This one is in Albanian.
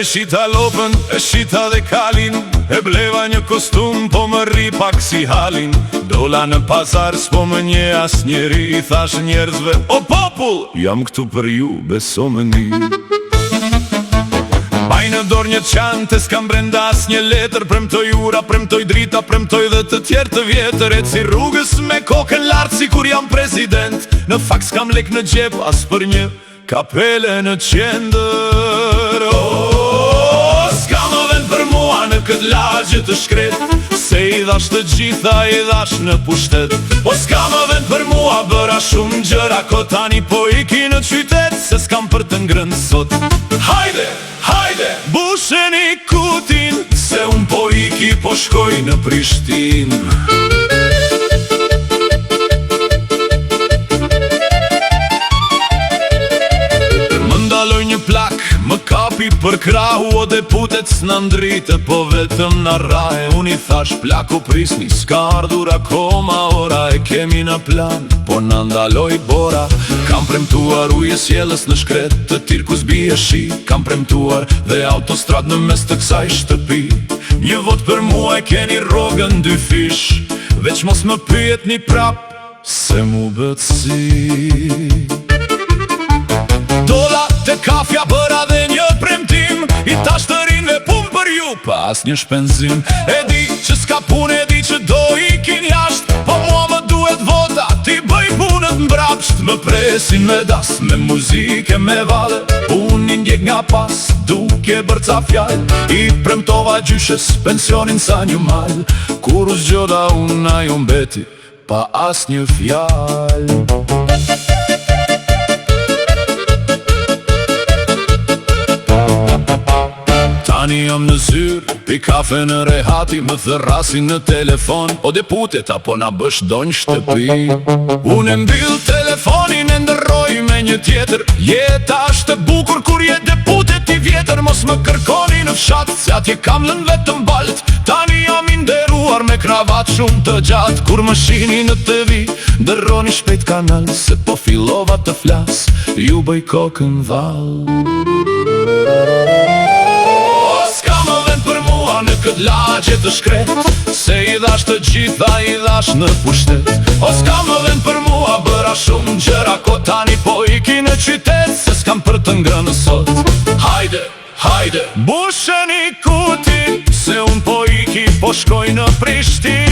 shita lopën, e shita dhe kalin, e bleva një kostum, po më rri pak si halin. Dola në pazar, s'po më nje as njeri, i thash njerëzve, o popull, jam këtu për ju, beso më një. Baj në dorë një qante, s'kam brenda as një letër, premtoj ura, premtoj drita, premtoj dhe të tjerë të vjetër. E si rrugës me kokën lartë, si kur jam prezident, në fakt s'kam lek në gjep, as për një kapele në qendër. S'ka më vend për mua në këtë lagje të shkret, se i dhash të gjitha, i dhash në pushtet. Po s'ka më vend për mua, bëra shumë gjëra, ko tani po iki në qytet, se s'kam për të ngrënë sot. Hajde, hajde, busheni kutin, se unë po iki, po shkoj në Prishtinë. Më kapi për krahu, o deputet s'na ndrite, po vetëm na rahe. Unë i thash plaku prisni, s'ka ardhur akoma ora, e kemi në plan, po na ndaloj bora. Kam premtuar ujë sjellës në shkret, të tirkus bie shi. Kam premtuar dhe autostrad në mes të kësaj shtëpi. Një vot për mua e keni rrogën dy fish, veç mos më pyetni prap, se mu bët si. Dola te kafja bëra dhe një premtim, i tash të rinë me pun për ju, pa as një shpenzim. E di që s'ka pun, e di që do ikin jasht, po mua më duhet vota, ti bëj punët mbrapsht. Më presin me das, me muzike, me vale, unë i ndjek nga pas, duke bërca fjall. I premtova gjyshes, pensionin sa një mal, kur u zgjoda unë ajo mbeti, pa as një fjall. Tani jam në zyrë, pi kafe në rehati, më thërasin në telefon, o deputet apo na bësh donjë shtëpi. Unë e mbyll telefonin, e ndërroj me një tjetër, jeta është e bukur kur je deputet i vjetër. Mos më kërkoni në fshat, se atje kam lën vetëm balt, tani jam i nderuar me kravat shumë të gjatë. Kur më shihni në TV, ndërroni shpejt kanal, se po fillova të flas, ju bëj kokën vall. Në këtë lagje të shkret, se i dhash të gjitha, i dhash në pushtet. O s'ka më vend për mua, bëra shumë gjëra, ko tani po iki në qytet, se s'kam për të ngrënë sot. Hajde, hajde, busheni kutin, se unë po iki, po shkoj në Prishtinë.